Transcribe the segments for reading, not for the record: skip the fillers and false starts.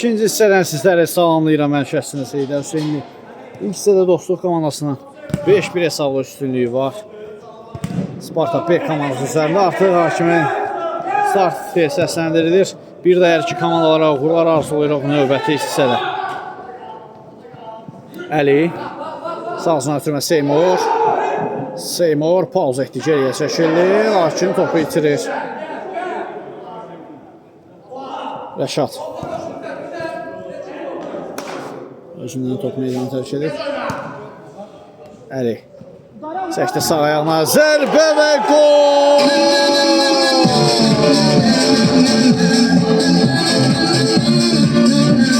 İkinci hissədən sizləri salamlayıram, mən şəxsinə Seyidər Hüseynli. İlk hissədə Dostluq komandasının 5-1 hesablı üstünlüyü var. Sparta B komandası üzərində artıq hakimin start səsləndirilir. Bir də hər iki komandalara uğurlar arzulayırıq növbəti hissədə. Əli sağsına ötürmə Seymur pauz etdi, geriyə çəkildi, lakin topu itirir. Rəşad özündən top meydanı tərk edir. Əli çəkdi sağ ayağına, zərbə və gol!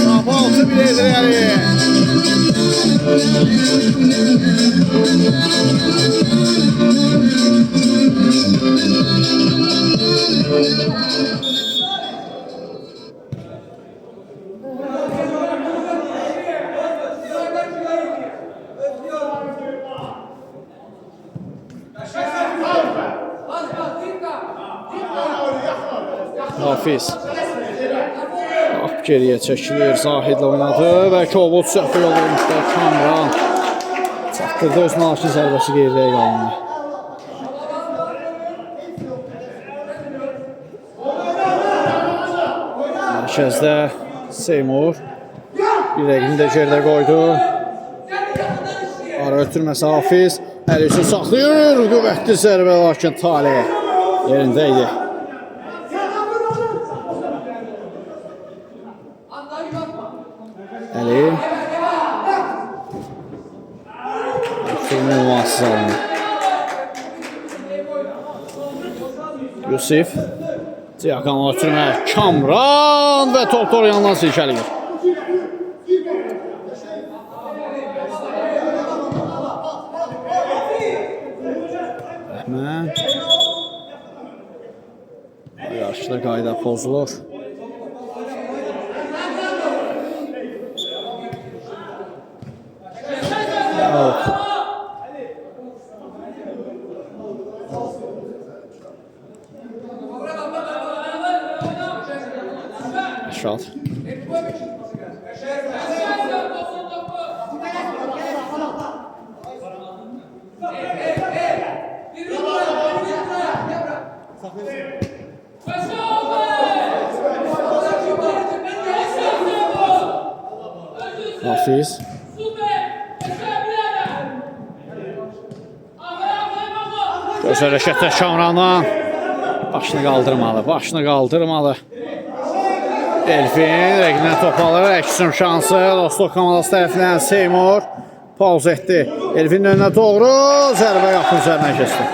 Top 6-1 edir Əli. Hafiz geriyə çəkilir, Zahidlə oynadı və Kobud səhvə yol olmuşlar. Kamran çatdırdı öz naşin zərbəsi geriyə qalındı. Mərkəzdə Seymur bir rəqini də geridə qoydu. Ara ötürməsi Hafiz, Əli üçün saxlayır, qüvvətli zərbə, lakin Talih yerində idi. Əli müvansız alınır. Yusif Cihakan'a ötürmə Kamran və top yandan silkəliyir. Rəhmən yarışda qayda pozulur. Rəşad Hafiz gözəl rəşətdə Kamrandan başını qaldırmalı. Elfin rəqibindən top alır, əksin şansı Dostluq komandası tərəfindən Seymur pauz etdi. Elfinin önünə doğru zərbə yaxın üzərinə keçdi.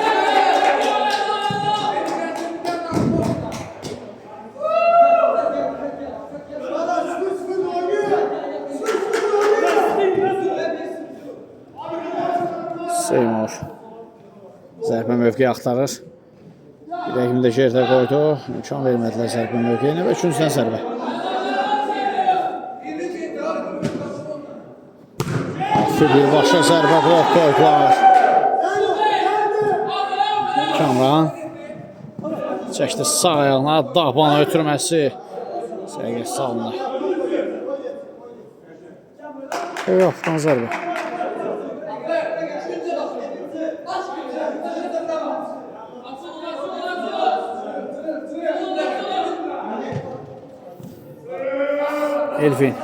Seymur zərbə mövqeyi axtarır. Rəqibini də geridə qoydu. İmkan vermədilər zərbə mövqeyinə və üçüncüdən zərbə. Birbaşa zərbə blok qoydular. Kamran çəkdi sağ ayağına, Dağbana ötürməsi səqiyyət salınır. Yoxdan zərbə. Elfin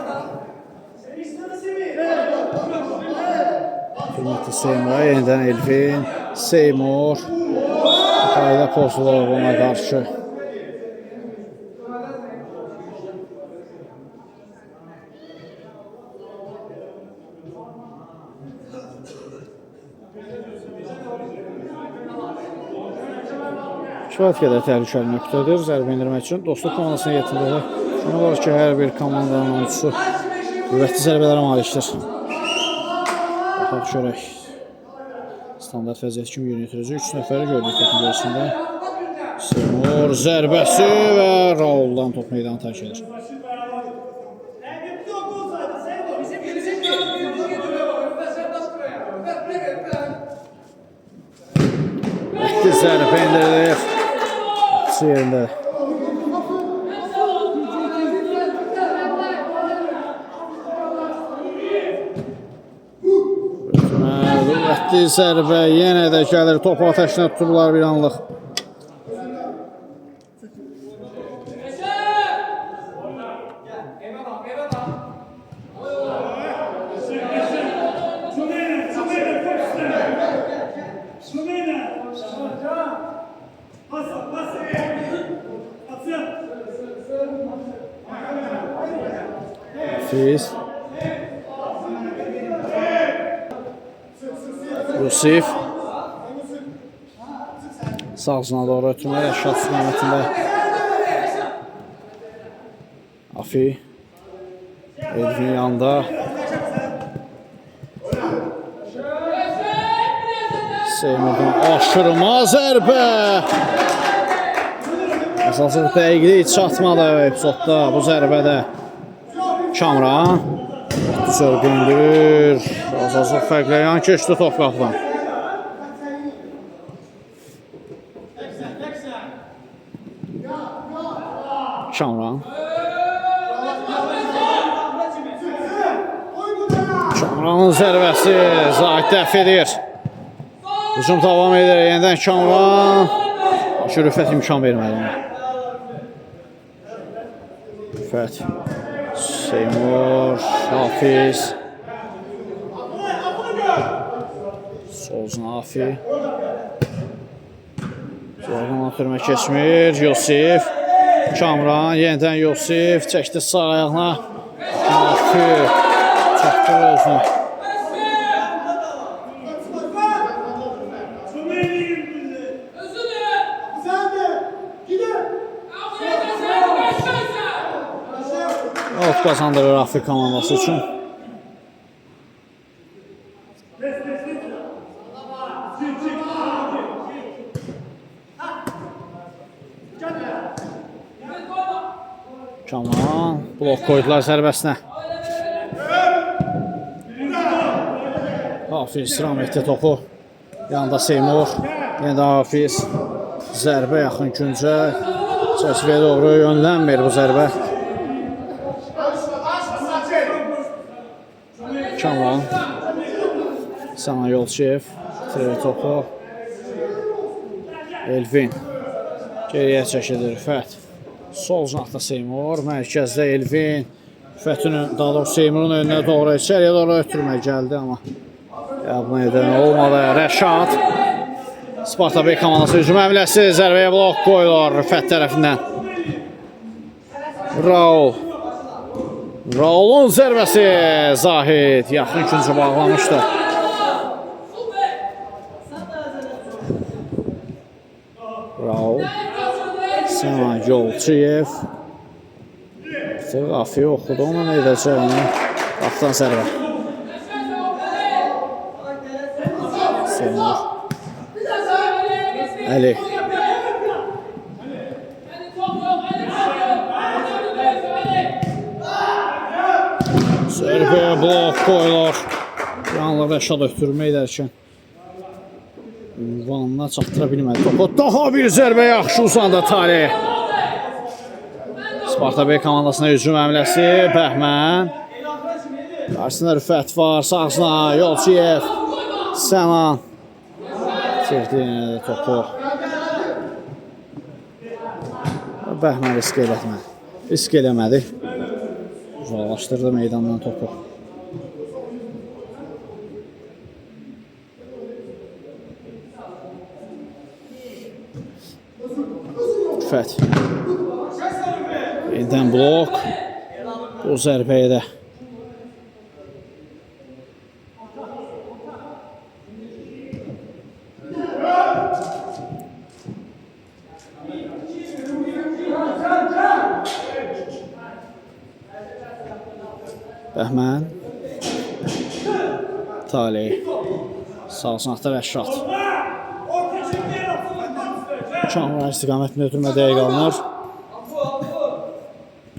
hürmətli Seymura, yenidən Elfin Seymur qayda pozulur ona qarşı. Kifayət qədər təhlükəli nöqtədir zərbə indirmək üçün. Dostluq komandasına yetirdilir. Şuna var ki, hər bir komandanın oyuncusu qüvvətli zərbələrə malikdir. Baxaq görək. Standart vəziyyət kimi yerinə yetirəcək. 3 nəfəri gördük topun görürsündə. Seymur zərbəsi və Raul'dan top meydanı tərk edir. Zərbə indirilir. Yerində. Kuvvetli zərbə yenə də gəlir. Topu ateşinə tuturlar bir anlıq. Hafiz. Yusif. Sağcına doğru ötürmə. Rəşad istiqamətində. Afi. Elvin yanında. Seymurdan aşırma zərbə. Əsasız dəqiqlik çatmadı epizodda bu zərbədə. Kamran. Sörgündür. Əsasız fərqləyən keçdi top qapıdan. Kamran. Kamranın zərbəsi Zahid dəf edir. Hücum davam edir. Yenidən Kamran. Rüfət imkan vermədi ona. Rüfət. Seymur. Hafiz. Solcuna Afi. Zordan ötürmə keçmir. Yusif. Kamran. Yenidən Yusif. Çəkdi sağ ayağına. Afi. Çəkdir özünü. Ot kazandırır Afrika komandası üçün. Kamran blok koydular zərbəsinə. Hafiz istirham etdi topu. Yanında Seymur. Yenə də Hafiz. Zərbə yaxın küncə. Çəkviyə doğru yönlənmir bu zərbə. Kamran. Sana Yolçev. Itirir topu. Elvin. Geriyə çəkilir Rüfət. Sol cinahda Seymur. Mərkəzdə Elvin. Rüfətin, daha doğrusu Seymurun önünə doğru, içəriyə doğru ötürmə gəldi amma qəbul edən olmadı. Rəşad. Sparta B komandası hücum əmləsi. Zərbəyə blok qoyulur Rüfət tərəfindən. Raul. Raulun zərbəsi Zahid yaxın küncə bağlamışdı. Raul. Sana Yolçev. Afi oxudu, onu nə edəcəyini. Qaptan zərbə. Seymur. Əli. Zərbə blok qoyulur. Yanlı Rəşad ötürmə edərkən ünvanına çatdıra bilmədi topu. Daha bir zərbə yaxşı uzandı Talih. Sparta B komandasına hücum əmləsi. Bəhmən. Qarşısında Rüfət var. Sağcına Yolçev. Sənan. Çəkdi topu. Bəhmən risk eləmədi. Risk eləmədi. Uzaqlaşdırdı meydandan topu. Rüfət. Yenidən blok. Bu zərbəyə də. Bəhmən. Talih. Sağ cinahda Rəşad. Kamran istiqamətində ötürmə dəqiq alınır.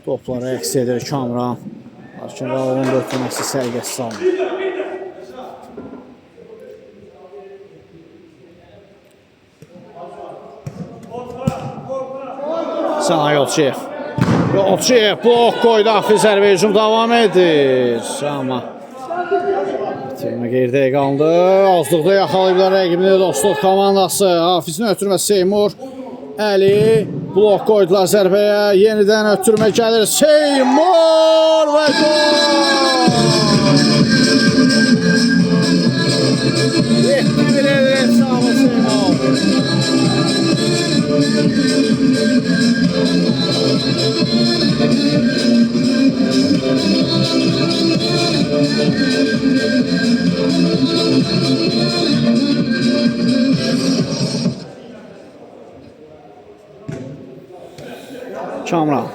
Topları əks edir Kamran. Lakin Raulun da ötürməsi sərgəsiz alınır. Sana Yolçev. Yolçev blok qoydu. Hafiz zərbə hücum davam edir. Amma Bitirmə geridə qaldı. Azlıqda yaxalayıblar rəqibini Dostluq komandası. Hafizin ötürməsi Seymur. Əli blok qoydular zərbəyə. Yenidən ötürmə gəlir. Seymur və gol! 7-1 hesabı Seymur. Kamran.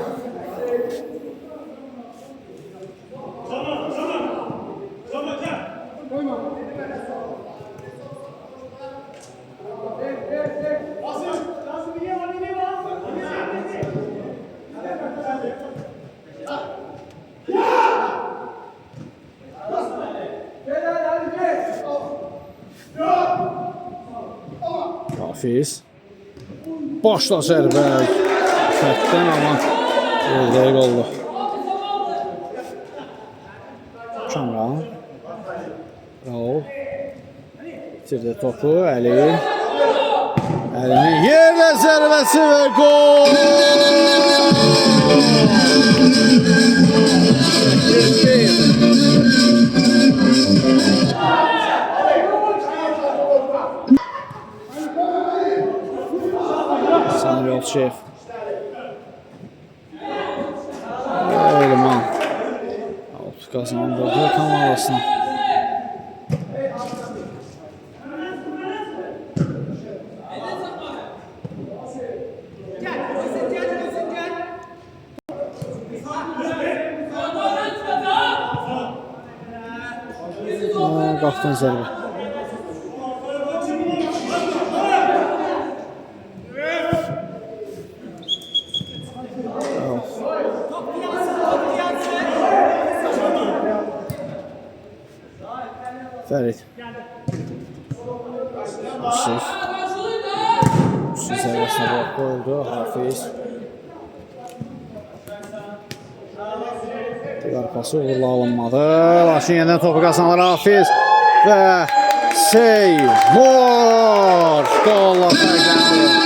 Hafiz. Başla zərbə. Fətdən ama dəqiq oldu. Kamran. Raul. Bitirdi topu. Əli. Əlinin yerlə zərbəsi və gol! Samuel Şef. Elman. Alt kazandırdı Kamala'sına. Qalxdan zərbə. Fərid. Yusuf. Yusuf zərbəsində blok qoyuldu. Hafiz. Diğer pası uğurla alınmadı. Lakin yeniden topu kazanır Hafiz. Və Seymur golla fərqləndi.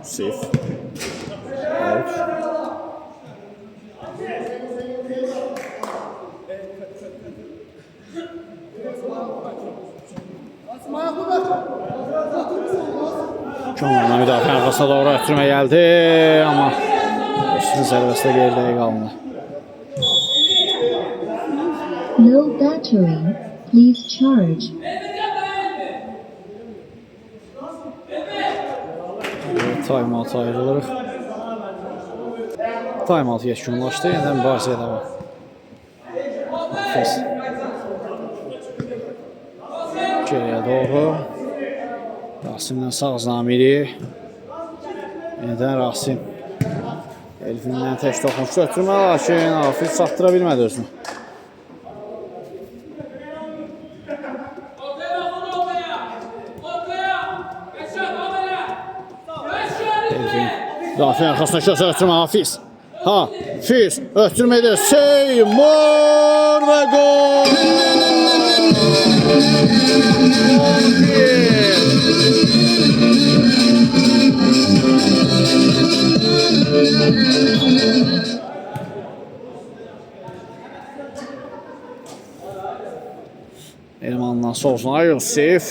Yusuf. Out. Kamran'a müdafiə arkasına doğru ötürmə geldi ama üstün zərbəsində geridə qaldı. Low battery. Please charge. Time-out ayrılırıq. Time-out yekunlaşdı. Yeniden mübarizəyə devam. Hafiz. Geriyə doğru. Rasim'den sağ zamiri. Yeniden Rasim. Elfindən tək toxunuşu ötürmə, lakin Hafiz çatdıra bilmədi özünü. Müdafiə arxasına kösə ötürmə Hafiz. Hafiz ötürmə edir. Seymur və gol! Elmandan soluna Yusuf.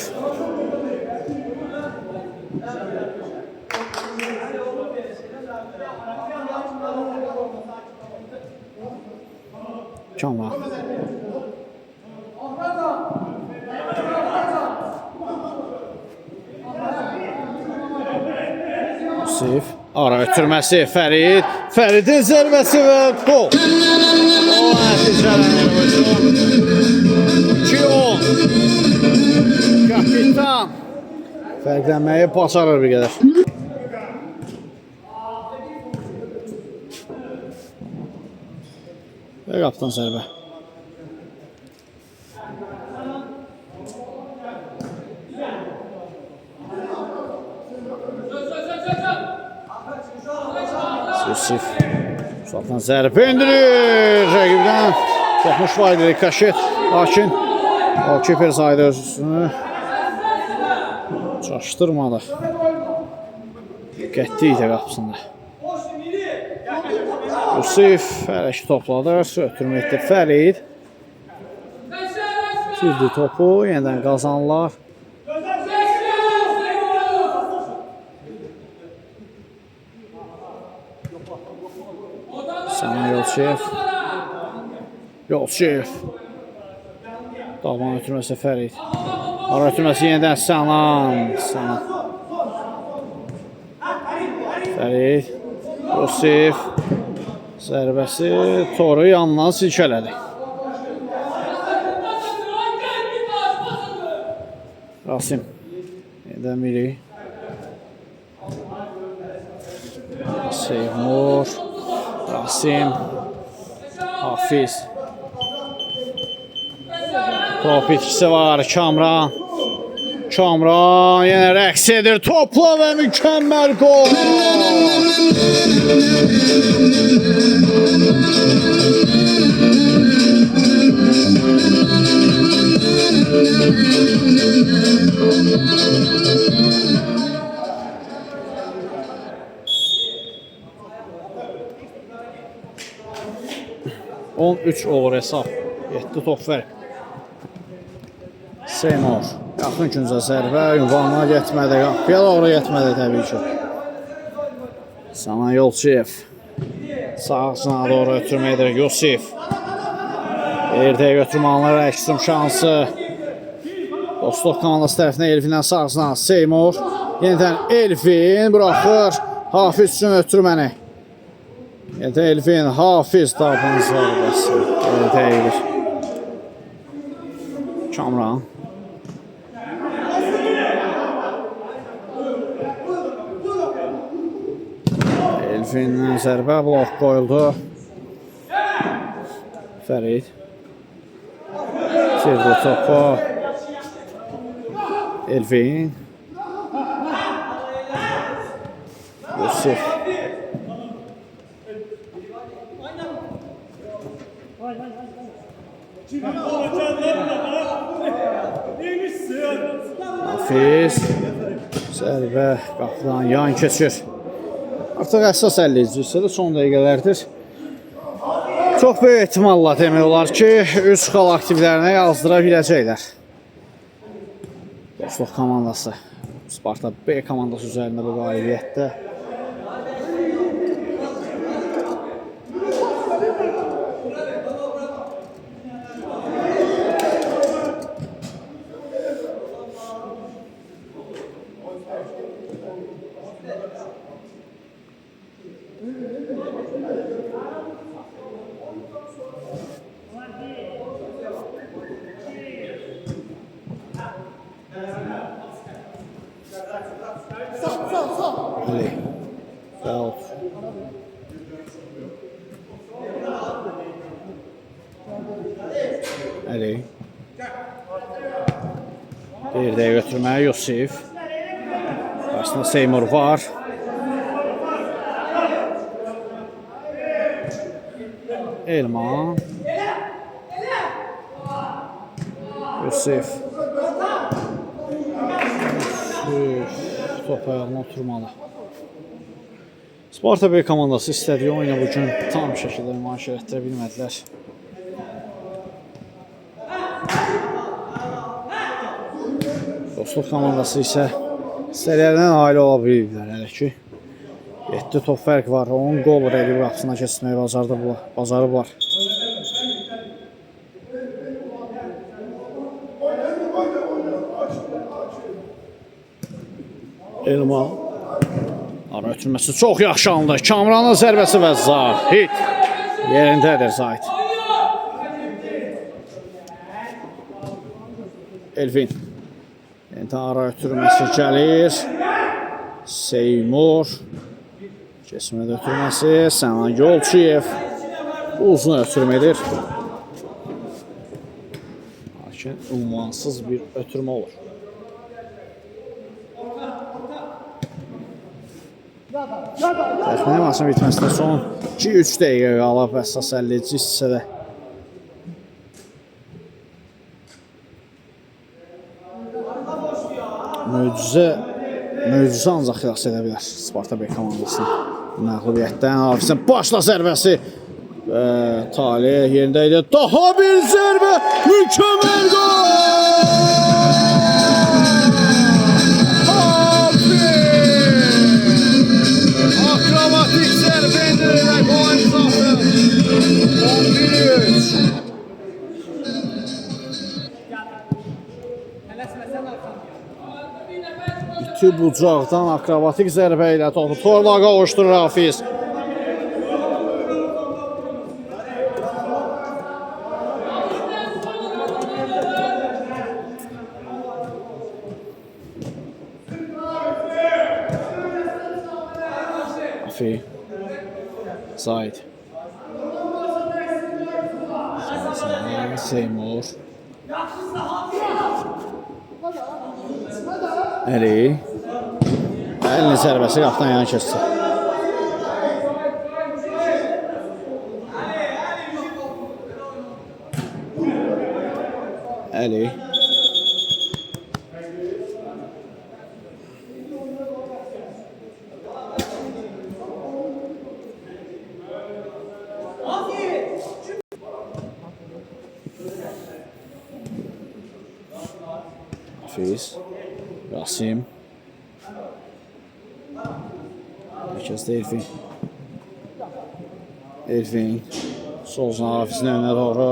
Kamran. Yusuf. Ara ötürməsi Fərid. Fəridin zərbəsi və gol. O nəticələnir. 2-10. Kapitan Fərqlənməyi bacarır bir qədər. Və qapıdan zərbə. Yusif uzaqdan zərbə endirir. Rəqibdən toxmuş var idi Rikaşet. Lakin Kiper saydı özünü. Çaşdırmadı. Qətti idi qapısında. Yusif fərəki topladı. Ötürmə etdi Fərid. Sildi topu. Yeniden qazanırlar. Sana Yolçev. Yolçev. Davan ötürməsi Fərid. Ara ötürməsi yeniden Sanan. Fərid. Yusif. Zərbəsi toru yandan silkələdi. Rasim. Yeniden Miri. Seymur. Rasim. Hafiz. Top itkisi var. Kamran. Kamran yenə rəqs edir. Topla və mükəmməl gol. On 3 olur hesab. 7 top fərq. Seymur. Yaxın küncə zərbə. Ünvanına getmədi. Qapıya doğru getmədi təbii ki. Sana Yolçev. Sağ sına doğru ötürmə edir Yusif. Ertəyə götürmələr əksim şansı. Dostluq komandası tərəfindən Elfindən sağ sına Seymur. Yeniden Elfin buraxır. Hafiz üçün ötürməni. Yeniden Elfin. Hafiz tapın zərbəsi. Ertəyə Kamran. Elfin'den zərbə blok qoyuldu. Fərid. Sirdi topu. Elfin. Yusuf. Hafiz. Zərbə qapıdan yan keçir. Artıq əsas 50-ci hissədə son dəqiqələrdir. Çox böyük ehtimalla demək olar ki, üç xal aktivlərinə yazdıra biləcəklər. Dostluq komandası Sparta B komandası üzərində bu qalibiyyətdə. Ali. Rauf. Ali. Bir de götürmeye Yusuf. Aslında Seymur var. Elman. Yusuf. Top ayağına oturmalı. Sparta B komandası istədiyi oyunu bugün tam şəkildə nümayiş etdirə bilmədilər. Dostluq komandası isə istədiklərindən aile ola biliblər hələ ki. 7 top fərq var. 10 gol rəqib qapısına keçməyi bacarıblar. Elman. Ara ötürməsi çox yaxşı alındı. Kamranın zərbəsi və Zahid yerindədir Zahid. Elfin. Ara ötürməsi gəlir. Seymur. Keçmədə ötürməsi. Sənan Yolçiyev. Uzun ötürmədir. Lakin ünvansız bir ötürmə olur. Təxminən maçın bitməsinə son 2-3 dəqiqə qalıb əsas 50-ci hissədə. Möcüzə ancaq xilas edə bilər Sparta B komandasını məğlubiyyətdən. Hafizin başla zərbəsi Talih yerində idi. Daha bir zərbə, mükəmməl gol! Akrobatik zərbə indirərək gol izahı 11-3. İti bucaqdan akrobatik zərbə ilə topu torla qavuşturur Hafiz. Afi. Zahid. Seymur. Əli. Əlinin zərbəsi qapdan yan keçdi. Əli. Hafiz. Rasim. Mərkəzdə Elvin. Elvin. Solcan Hafizin önünə doğru.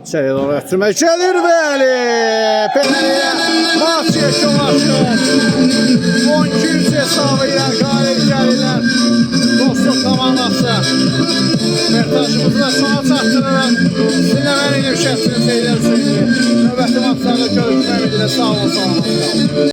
İçəriyə doğru ötürmək gəlir və Əli. Beləliklə maç yekunlaşır. 12-3 hesabı ilə qalib gəlirlər. Dostluq komandası. Röportajımızı da sona çatdırırıq. Sizinlə mən Şəmsinin seyirlər üçün. Növbəti maçlarda görüşmək üzrə sağ olun.